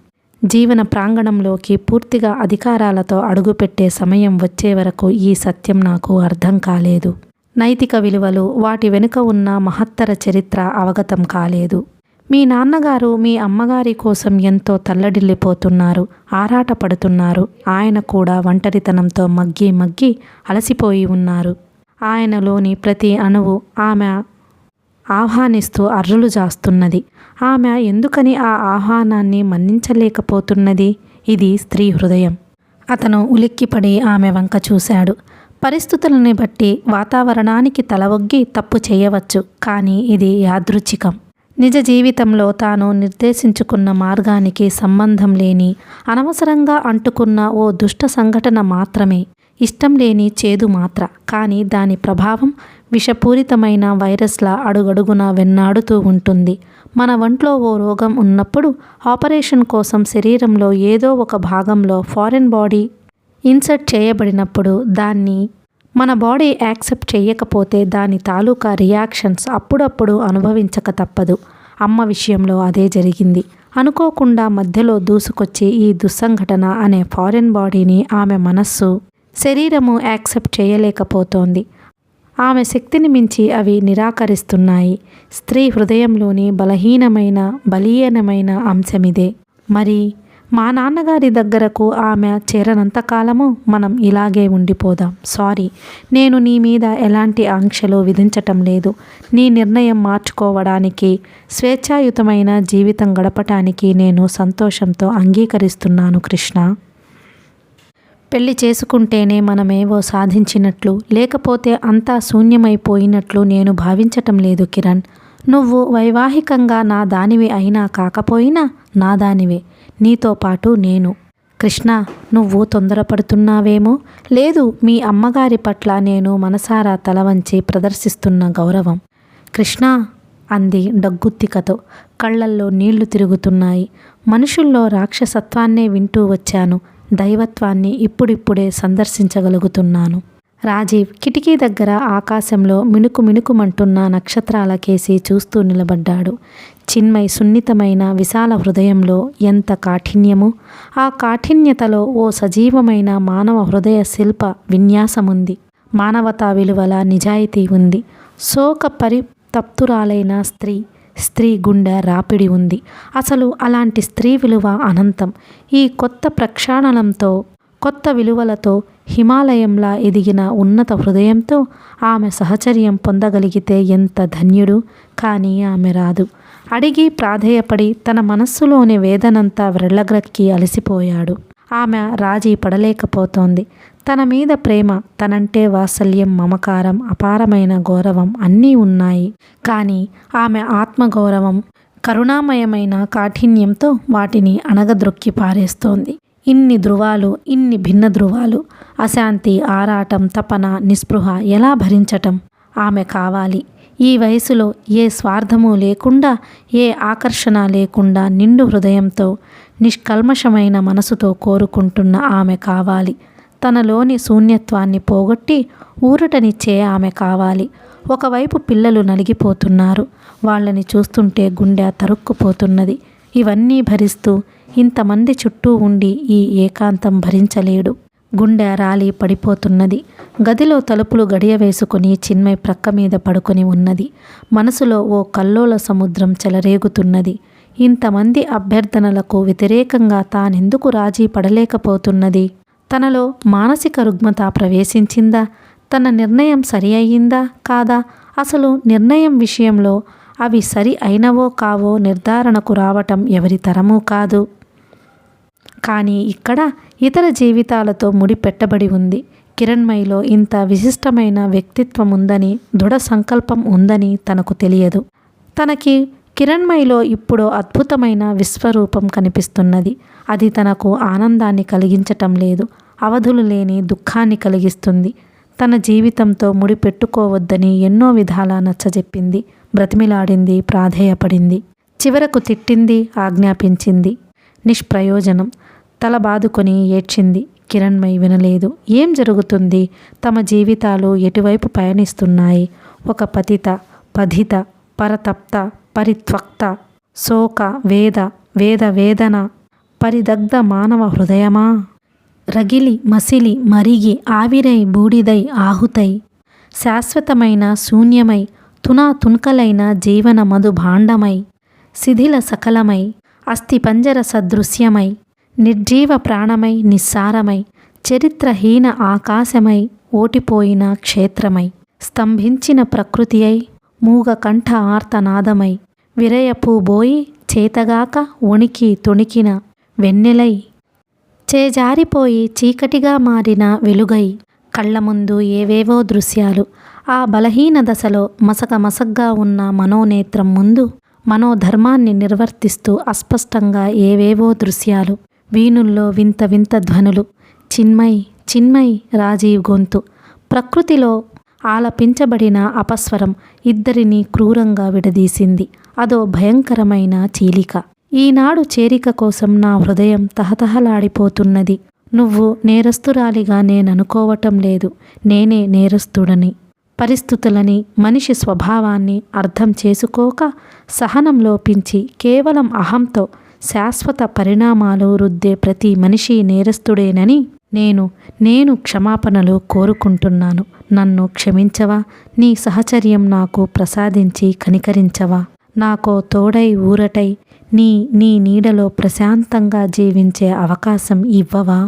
జీవన ప్రాంగణంలోకి పూర్తిగా అధికారాలతో అడుగుపెట్టే సమయం వచ్చే వరకు ఈ సత్యం నాకు అర్థం కాలేదు. నైతిక విలువలు, వాటి వెనుక ఉన్న మహత్తర చరిత్ర అవగతం కాలేదు. మీ నాన్నగారు మీ అమ్మగారి కోసం ఎంతో తల్లడిల్లిపోతున్నారు, ఆరాటపడుతున్నారు. ఆయన కూడా ఒంటరితనంతో మగ్గి అలసిపోయి ఉన్నారు. ఆయనలోని ప్రతి అణువు ఆమె ఆహ్వానిస్తూ అర్రులు జాస్తున్నది. ఆమె ఎందుకని ఆ ఆహ్వానాన్ని మన్నించలేకపోతున్నది? ఇది స్త్రీ హృదయం. అతను ఉలిక్కిపడి ఆమె వంక చూశాడు. పరిస్థితులని బట్టి వాతావరణానికి తలవొగ్గి తప్పు చేయవచ్చు, కానీ ఇది యాదృచ్ఛికం. నిజ జీవితంలో తాను నిర్దేశించుకున్న మార్గానికి సంబంధం లేని, అనవసరంగా అంటుకున్న ఓ దుష్ట సంఘటన మాత్రమే. ఇష్టం లేని చేదు మాత్ర, కానీ దాని ప్రభావం విషపూరితమైన వైరస్లా అడుగడుగునా వెన్నాడుతూ ఉంటుంది. మన ఒంట్లో ఓ రోగం ఉన్నప్పుడు ఆపరేషన్ కోసం శరీరంలో ఏదో ఒక భాగంలో ఫారిన్ బాడీ ఇన్సర్ట్ చేయబడినప్పుడు దాన్ని మన బాడీ యాక్సెప్ట్ చేయకపోతే దాని తాలూకా రియాక్షన్స్ అప్పుడప్పుడు అనుభవించక తప్పదు. అమ్మ విషయంలో అదే జరిగింది. అనుకోకుండా మధ్యలో దూసుకొచ్చి ఈ దుస్సంఘటన అనే ఫారెన్ బాడీని ఆమె మనస్సు, శరీరము యాక్సెప్ట్ చేయలేకపోతోంది. ఆమె శక్తిని మించి అవి నిరాకరిస్తున్నాయి. స్త్రీ హృదయంలోని బలీయనమైన అంశమిదే. మరి మా నాన్నగారి దగ్గరకు ఆమె చేరనంతకాలము మనం ఇలాగే ఉండిపోదాం. సారీ, నేను నీ మీద ఎలాంటి ఆంక్షలు విధించటం లేదు. నీ నిర్ణయం మార్చుకోవడానికి, స్వేచ్ఛాయుతమైన జీవితం గడపటానికి నేను సంతోషంతో అంగీకరిస్తున్నాను కృష్ణ. పెళ్లి చేసుకుంటేనే మనమేవో సాధించినట్లు, లేకపోతే అంతా శూన్యమైపోయినట్లు నేను భావించటం లేదు కిరణ్. నువ్వు వైవాహికంగా నా దానివి అయినా కాకపోయినా నా దానివే, నీతో పాటు నేను. కృష్ణ, నువ్వు తొందరపడుతున్నావేమో. లేదు, మీ అమ్మగారి పట్ల నేను మనసారా తలవంచి ప్రదర్శిస్తున్న గౌరవం. కృష్ణ అంది డగ్గుత్తికతో. కళ్ళల్లో నీళ్లు తిరుగుతున్నాయి. మనుషుల్లో రాక్షసత్వాన్నే వింటూ వచ్చాను, దైవత్వాన్ని ఇప్పుడిప్పుడే సందర్శించగలుగుతున్నాను. రాజీవ్ కిటికీ దగ్గర ఆకాశంలో మిణుకుమంటున్న నక్షత్రాల కేసి చూస్తూ నిలబడ్డాడు. చిన్మయ్ సున్నితమైన విశాల హృదయంలో ఎంత కాఠిన్యము! ఆ కాఠిన్యతలో ఓ సజీవమైన మానవ హృదయ శిల్ప విన్యాసముంది. మానవతా విలువల నిజాయితీ ఉంది. శోక పరితప్తురాలైన స్త్రీ గుండె రాపిడి ఉంది. అసలు అలాంటి స్త్రీ విలువ అనంతం. ఈ కొత్త ప్రక్షాళనంతో, కొత్త విలువలతో, హిమాలయంలా ఎదిగిన ఉన్నత హృదయంతో ఆమె సహచర్యం పొందగలిగితే ఎంత ధన్యుడు. కానీ ఆమె రాదు. అడిగి ప్రాధేయపడి తన మనస్సులోని వేదనంతా వ్రెళ్ళగ్రక్కి అలసిపోయాడు. ఆమె రాజీ పడలేకపోతోంది. తన మీద ప్రేమ, తనంటే వాత్సల్యం, మమకారం, అపారమైన గౌరవం అన్నీ ఉన్నాయి. కానీ ఆమె ఆత్మగౌరవం కరుణామయమైన కాఠిన్యంతో వాటిని అణగద్రొక్కి పారేస్తోంది. ఇన్ని ధృవాలు, ఇన్ని భిన్న ధృవాలు, అశాంతి, ఆరాటం, తపన, నిస్పృహ ఎలా భరించటం? ఆమె కావాలి. ఈ వయసులో ఏ స్వార్థము లేకుండా, ఏ ఆకర్షణ లేకుండా, నిండు హృదయంతో, నిష్కల్మషమైన మనసుతో కోరుకుంటున్న ఆమె కావాలి. తనలోని శూన్యత్వాన్ని పోగొట్టి ఊరటనిచ్చే ఆమె కావాలి. ఒకవైపు పిల్లలు నలిగిపోతున్నారు. వాళ్ళని చూస్తుంటే గుండె తరుక్కుపోతున్నది. ఇవన్నీ భరిస్తూ ఇంతమంది చుట్టూ ఉండి ఈ ఏకాంతం భరించలేడు. గుండె రాలి పడిపోతున్నది. గదిలో తలుపులు గడియ వేసుకుని చిన్మయ్ ప్రక్క మీద పడుకొని ఉన్నది. మనసులో ఓ కల్లోల సముద్రం చెలరేగుతున్నది. ఇంతమంది అభ్యర్థనలకు వ్యతిరేకంగా తానెందుకు రాజీ పడలేకపోతున్నది? తనలో మానసిక రుగ్మత ప్రవేశించిందా? తన నిర్ణయం సరి అయ్యిందా కాదా? అసలు నిర్ణయం విషయంలో అవి సరి అయినవో కావో నిర్ధారణకు రావటం ఎవరి తరమూ కాదు. కానీ ఇక్కడ ఇతర జీవితాలతో ముడిపెట్టబడి ఉంది. కిరణ్మయిలో ఇంత విశిష్టమైన వ్యక్తిత్వం ఉందని, దృఢ సంకల్పం ఉందని తనకు తెలియదు. తనకి కిరణ్మయిలో ఇప్పుడు అద్భుతమైన విశ్వరూపం కనిపిస్తున్నది. అది తనకు ఆనందాన్ని కలిగించటం లేదు, అవధులు లేని దుఃఖాన్ని కలిగిస్తుంది. తన జీవితంతో ముడిపెట్టుకోవద్దని ఎన్నో విధాలా నచ్చజెప్పింది, బ్రతిమిలాడింది, ప్రాధేయపడింది. చివరకు తిట్టింది, ఆజ్ఞాపించింది. నిష్ప్రయోజనం. తల బాదుకొని ఏడ్చింది. కిరణ్మయి వినలేదు. ఏం జరుగుతుంది? తమ జీవితాలు ఎటువైపు పయనిస్తున్నాయి? ఒక పతిత, పధిత, పరతప్త, పరిత్వక్త, శోక, వేదన, పరిదగ్ధ మానవ హృదయమా? రగిలి, మసిలి, మరిగి, ఆవిరై, బూడిదై, ఆహుతై, శాశ్వతమైన శూన్యమై, తునాతున్కలైన జీవన మధు భాండమై, శిథిల సకలమై, అస్థిపంజర సదృశ్యమై, నిర్జీవ ప్రాణమై, నిస్సారమై, చరిత్రహీన ఆకాశమై, ఓటిపోయిన క్షేత్రమై, స్తంభించిన ప్రకృతి అయి, మూగ కంఠ ఆర్తనాదమై, విరయపూబోయి, చేతగాక వణికి తొణికిన వెన్నెలై, చేజారిపోయి చీకటిగా మారిన వెలుగై, కళ్ళ ముందు ఏవేవో దృశ్యాలు. ఆ బలహీన దశలో మసకమసగ్గా ఉన్న మనోనేత్రం ముందు మనోధర్మాన్ని నిర్వర్తిస్తూ అస్పష్టంగా ఏవేవో దృశ్యాలు. వీణుల్లో వింత వింత ధ్వనులు. చిన్మయ్ రాజీవ్ గొంతు. ప్రకృతిలో ఆలపించబడిన అపస్వరం ఇద్దరిని క్రూరంగా విడదీసింది. అదో భయంకరమైన చీలిక. ఈనాడు చేరిక కోసం నా హృదయం తహతహలాడిపోతున్నది. నువ్వు నేరస్తురాలిగా నేననుకోవటం లేదు. నేనే నేరస్తుడని. పరిస్థితులని, మనిషి స్వభావాన్ని అర్థం చేసుకోక, సహనం లోపించి కేవలం అహంతో శాశ్వత పరిణామాలు రుద్దే ప్రతి మనిషి నేరస్తుడేనని నేను క్షమాపణలు కోరుకుంటున్నాను. నన్ను క్షమించవా? నీ సహచర్యం నాకు ప్రసాదించి కనికరించవా? నాకో తోడై ఊరటై నీ నీడలో ప్రశాంతంగా జీవించే అవకాశం ఇవ్వవా?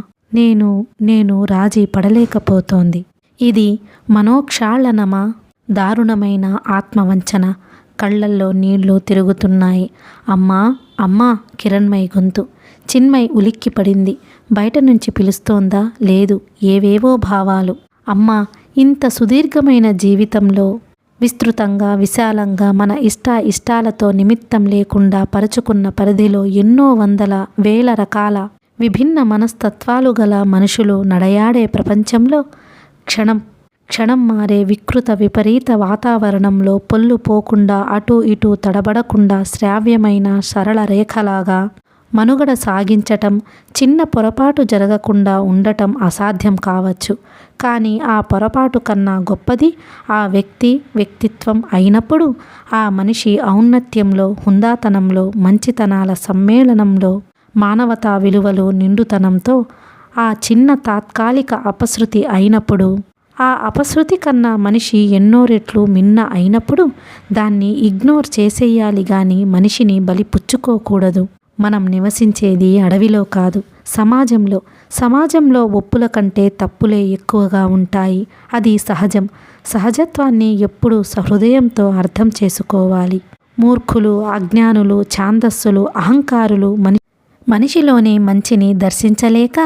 నేను రాజీ పడలేకపోతోంది. ఇది మనోక్షాళనమా? దారుణమైన ఆత్మవంచన. కళ్ళల్లో నీళ్లు తిరుగుతున్నాయి. అమ్మా కిరణ్మయి గొంతు. చిన్మయి ఉలిక్కి పడింది. బయట నుంచి పిలుస్తోందా? లేదు. ఏవేవో భావాలు. అమ్మా, ఇంత సుదీర్ఘమైన జీవితంలో విస్తృతంగా విశాలంగా మన ఇష్టాలతో నిమిత్తం లేకుండా పరుచుకున్న పరిధిలో ఎన్నో వందల వేల రకాల విభిన్న మనస్తత్వాలు గల మనుషులు నడయాడే ప్రపంచంలో క్షణం మారే వికృత విపరీత వాతావరణంలో పొల్లు పోకుండా అటూ ఇటూ తడబడకుండా శ్రావ్యమైన సరళ రేఖలాగా మనుగడ సాగించటం, చిన్న పొరపాటు జరగకుండా ఉండటం అసాధ్యం కావచ్చు. కానీ ఆ పొరపాటు కన్నా గొప్పది ఆ వ్యక్తిత్వం అయినప్పుడు, ఆ మనిషి ఔన్నత్యంలో, హుందాతనంలో, మంచితనాల సమ్మేళనంలో, మానవతా విలువలు నిండుతనంతో ఆ చిన్న తాత్కాలిక అపశృతి అయినప్పుడు, ఆ అపశృతి కన్నా మనిషి ఎన్నో రెట్లు మిన్న అయినప్పుడు దాన్ని ఇగ్నోర్ చేసేయాలి గాని మనిషిని బలిపుచ్చుకోకూడదు. మనం నివసించేది అడవిలో కాదు, సమాజంలో ఒప్పుల కంటే తప్పులే ఎక్కువగా ఉంటాయి. అది సహజం. సహజత్వాన్ని ఎప్పుడూ సహృదయంతో అర్థం చేసుకోవాలి. మూర్ఖులు, అజ్ఞానులు, ఛాందస్సులు, అహంకారులు మనిషిలోని మంచిని దర్శించలేక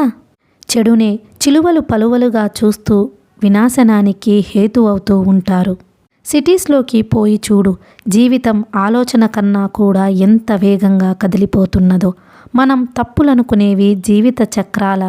చెడునే చిలువలు పలువలుగా చూస్తూ వినాశనానికి హేతు అవుతూ ఉంటారు. సిటీస్లోకి పోయి చూడు. జీవితం ఆలోచన కన్నా కూడా ఎంత వేగంగా కదిలిపోతున్నదో. మనం తప్పులనుకునేవి జీవిత చక్రాల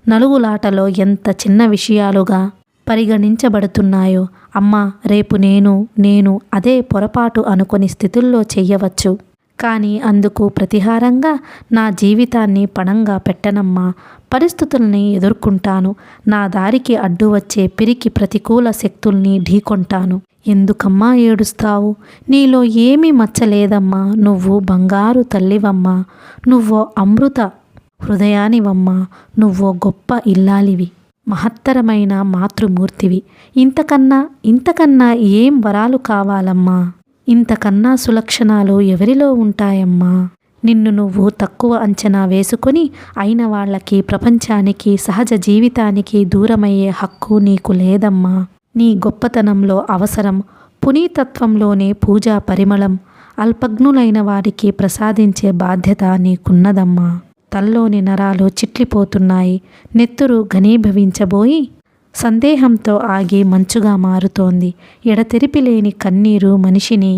నలుగులాటలో ఎంత చిన్న విషయాలుగా పరిగణించబడుతున్నాయో. అమ్మా, రేపు నేను అదే పొరపాటు అనుకుని స్థితుల్లో చెయ్యవచ్చు. కానీ అందుకు ప్రతిహారంగా నా జీవితాన్ని పణంగా పెట్టనమ్మా. పరిస్థితుల్ని ఎదుర్కొంటాను. నా దారికి అడ్డు వచ్చే పిరికి ప్రతికూల శక్తుల్ని ఢీకొంటాను. ఎందుకమ్మా ఏడుస్తావు? నీలో ఏమీ మచ్చలేదమ్మా. నువ్వు బంగారు తల్లివమ్మా. నువ్వో అమృత హృదయానివమ్మా. నువ్వో గొప్ప ఇల్లాలివి, మహత్తరమైన మాతృమూర్తివి. ఇంతకన్నా ఏం వరాలు కావాలమ్మా? ఇంతకన్నా సులక్షణాలు ఎవరిలో ఉంటాయమ్మా? నిన్ను నువ్వు తక్కువ అంచనా వేసుకొని అయిన వాళ్ళకి, ప్రపంచానికి, సహజ జీవితానికి దూరమయ్యే హక్కు నీకు లేదమ్మా. నీ గొప్పతనంలో అవసరం, పునీతత్వంలోనే పూజా పరిమళం, అల్పజ్ఞులైన వారికి ప్రసాదించే బాధ్యత నీకున్నదమ్మా. తల్లోని నరాలు చిట్లిపోతున్నాయి. నెత్తురు ఘనీభవించబోయి సందేహంతో ఆగి మంచుగా మారుతోంది. ఎడతెరిపిలేని కన్నీరు మనిషిని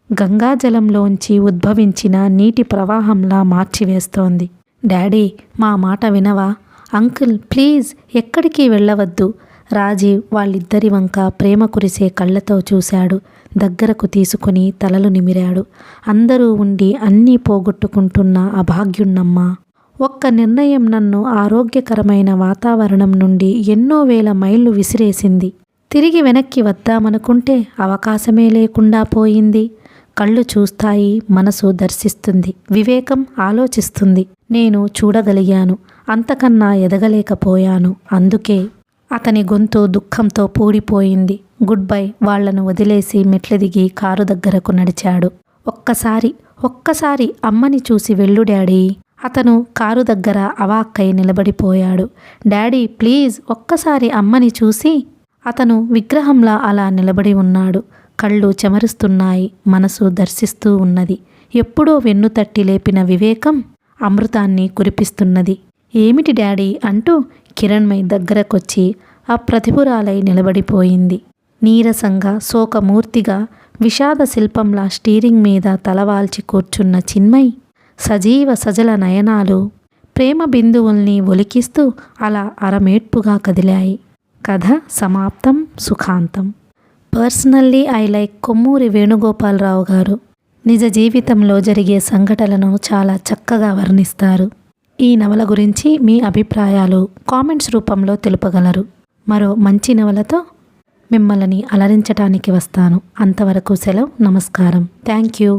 గంగాజలంలోంచి ఉద్భవించిన నీటి ప్రవాహంలా మార్చివేస్తోంది. డాడీ, మా మాట వినవా? అంకుల్ ప్లీజ్, ఎక్కడికి వెళ్ళవద్దు. రాజీవ్ వాళ్ళిద్దరి వంక ప్రేమ కురిసే కళ్ళతో చూశాడు. దగ్గరకు తీసుకుని తలలు నిమిరాడు. అందరూ ఉండి అన్నీ పోగొట్టుకుంటున్న అభాగ్యున్నమ్మా. ఒక్క నిర్ణయం నన్ను ఆరోగ్యకరమైన వాతావరణం నుండి ఎన్నో వేల మైళ్ళు విసిరేసింది. తిరిగి వెనక్కి వద్దామనుకుంటే అవకాశమే లేకుండా పోయింది. కళ్ళు చూస్తాయి, మనసు దర్శిస్తుంది, వివేకం ఆలోచిస్తుంది. నేను చూడగలిగాను, అంతకన్నా ఎదగలేకపోయాను. అందుకే. అతని గొంతు దుఃఖంతో పూడిపోయింది. గుడ్ బై వాళ్లను వదిలేసి మెట్లు దిగి కారు దగ్గరకు నడిచాడు. ఒక్కసారి అమ్మని చూసి వెళ్ళు డాడీ. అతను కారు దగ్గర అవాక్కై నిలబడిపోయాడు. డాడీ ప్లీజ్, ఒక్కసారి అమ్మని చూసి. అతను విగ్రహంలా అలా నిలబడి ఉన్నాడు. కళ్ళు చెమరుస్తున్నాయి, మనసు దర్శిస్తూ ఉన్నది. ఎప్పుడో వెన్నుతట్టి లేపిన వివేకం అమృతాన్ని కురిపిస్తున్నది. ఏమిటి డాడీ అంటూ కిరణ్మయి దగ్గరకొచ్చి అప్రతిభురాలై నిలబడిపోయింది. నీరసంగా, శోకమూర్తిగా, విషాద శిల్పంలా స్టీరింగ్ మీద తలవాల్చి కూర్చున్న చిన్మయి సజీవ సజల నయనాలు ప్రేమ బిందువుల్ని ఒలికిస్తూ అలా అరమేట్పుగా కదిలాయి. కథ సమాప్తం. సుఖాంతం. Personally I like Kommuri Venugopalarao garu. నిజ జీవితంలో జరిగే సంఘటనలను చాలా చక్కగా వర్ణిస్తారు. ఈ నవల గురించి మీ అభిప్రాయాలు కామెంట్స్ రూపంలో తెలుపగలరు. మరో మంచి నవలతో మిమ్మల్ని అలరించటానికి వస్తాను. అంతవరకు సెలవు. నమస్కారం. Thank you.